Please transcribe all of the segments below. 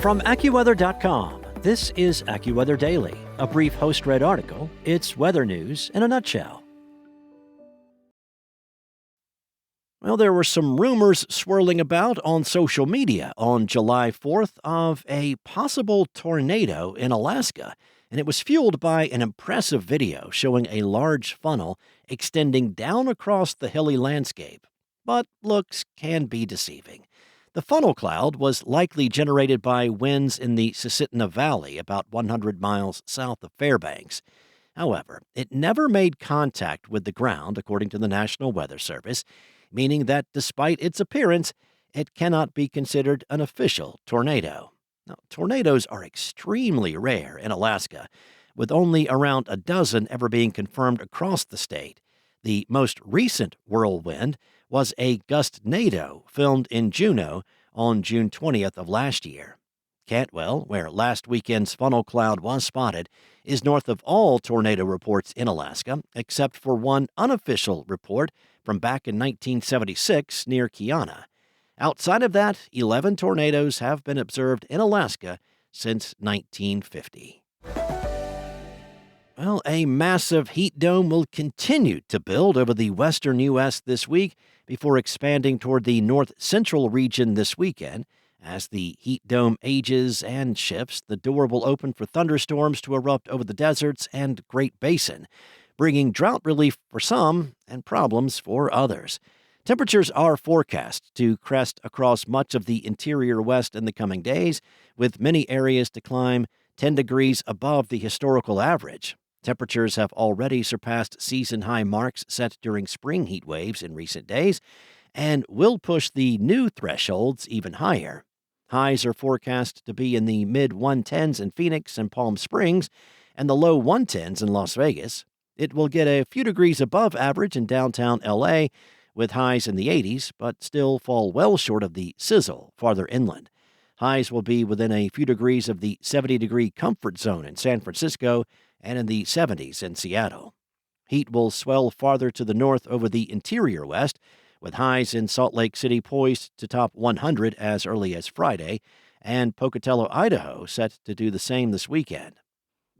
From AccuWeather.com, this is AccuWeather Daily, a brief host-read article. It's weather news in a nutshell. Well, there were some rumors swirling about on social media on July 4th of a possible tornado in Alaska, and it was fueled by an impressive video showing a large funnel extending down across the hilly landscape. But looks can be deceiving. The funnel cloud was likely generated by winds in the Susitna Valley, about 100 miles south of Fairbanks. However, it never made contact with the ground, according to the National Weather Service, meaning that despite its appearance, it cannot be considered an official tornado. Now, tornadoes are extremely rare in Alaska, with only around a dozen ever being confirmed across the state. The most recent whirlwind was a gustnado filmed in Juneau on June 20th of last year. Cantwell, where last weekend's funnel cloud was spotted, is north of all tornado reports in Alaska, except for one unofficial report from back in 1976 near Kiana. Outside of that, 11 tornadoes have been observed in Alaska since 1950. Well, a massive heat dome will continue to build over the western U.S. this week before expanding toward the north-central region this weekend. As the heat dome ages and shifts, the door will open for thunderstorms to erupt over the deserts and Great Basin, bringing drought relief for some and problems for others. Temperatures are forecast to crest across much of the interior west in the coming days, with many areas to climb 10 degrees above the historical average. Temperatures have already surpassed season-high marks set during spring heat waves in recent days and will push the new thresholds even higher. Highs are forecast to be in the mid-110s in Phoenix and Palm Springs and the low 110s in Las Vegas. It will get a few degrees above average in downtown L.A., with highs in the 80s, but still fall well short of the sizzle farther inland. Highs will be within a few degrees of the 70-degree comfort zone in San Francisco and in the 70s in Seattle. Heat will swell farther to the north over the interior west, with highs in Salt Lake City poised to top 100 as early as Friday, and Pocatello, Idaho, set to do the same this weekend.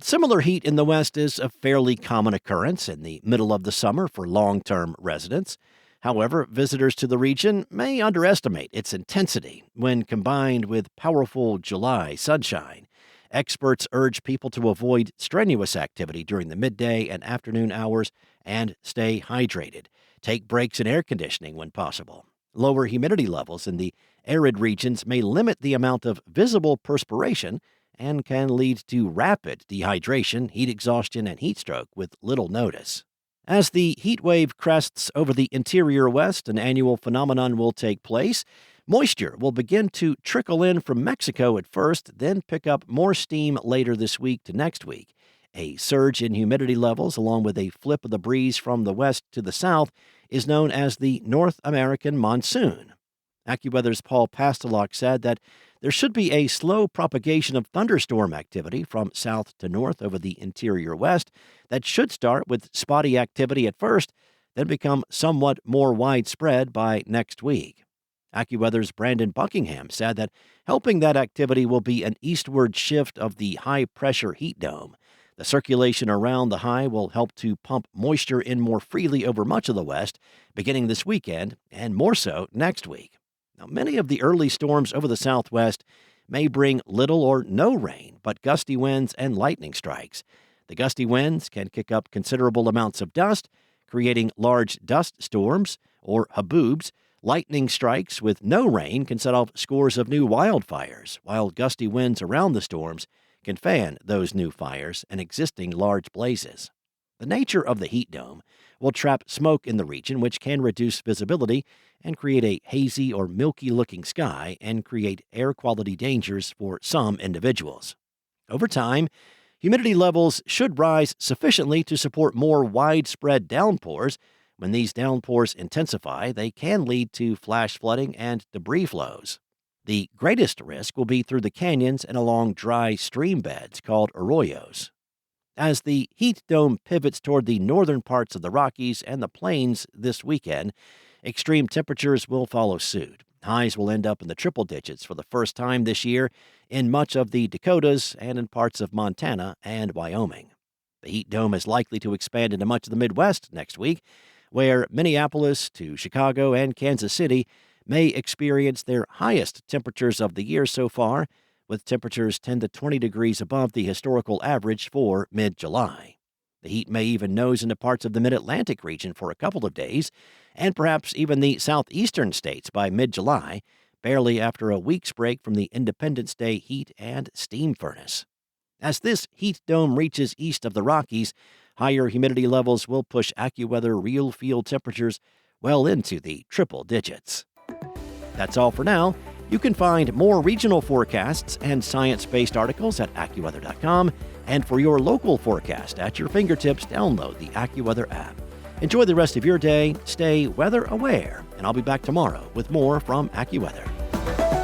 Similar heat in the west is a fairly common occurrence in the middle of the summer for long-term residents. However, visitors to the region may underestimate its intensity when combined with powerful July sunshine. Experts urge people to avoid strenuous activity during the midday and afternoon hours and stay hydrated. Take breaks in air conditioning when possible. Lower humidity levels in the arid regions may limit the amount of visible perspiration and can lead to rapid dehydration, heat exhaustion, and heat stroke with little notice. As the heat wave crests over the interior west, an annual phenomenon will take place. Moisture will begin to trickle in from Mexico at first, then pick up more steam later this week to next week. A surge in humidity levels, along with a flip of the breeze from the west to the south, is known as the North American monsoon. AccuWeather's Paul Pastelok said that there should be a slow propagation of thunderstorm activity from south to north over the interior west that should start with spotty activity at first, then become somewhat more widespread by next week. AccuWeather's Brandon Buckingham said that helping that activity will be an eastward shift of the high-pressure heat dome. The circulation around the high will help to pump moisture in more freely over much of the west, beginning this weekend, and more so next week. Now, many of the early storms over the southwest may bring little or no rain, but gusty winds and lightning strikes. The gusty winds can kick up considerable amounts of dust, creating large dust storms, or haboobs. Lightning strikes with no rain can set off scores of new wildfires, while gusty winds around the storms can fan those new fires and existing large blazes. The nature of the heat dome will trap smoke in the region, which can reduce visibility and create a hazy or milky-looking sky and create air quality dangers for some individuals. Over time, humidity levels should rise sufficiently to support more widespread downpours. When these downpours intensify, they can lead to flash flooding and debris flows. The greatest risk will be through the canyons and along dry stream beds called arroyos. As the heat dome pivots toward the northern parts of the Rockies and the plains this weekend, extreme temperatures will follow suit. Highs will end up in the triple digits for the first time this year in much of the Dakotas and in parts of Montana and Wyoming. The heat dome is likely to expand into much of the Midwest next week, where Minneapolis to Chicago and Kansas City may experience their highest temperatures of the year so far, with temperatures 10 to 20 degrees above the historical average for mid-July. The heat may even nose into parts of the mid-Atlantic region for a couple of days, and perhaps even the southeastern states by mid-July, barely after a week's break from the Independence Day heat and steam furnace. As this heat dome reaches east of the Rockies, higher humidity levels will push AccuWeather real field temperatures well into the triple digits. That's all for now. You can find more regional forecasts and science-based articles at AccuWeather.com, and for your local forecast at your fingertips, download the AccuWeather app. Enjoy the rest of your day, stay weather aware, and I'll be back tomorrow with more from AccuWeather.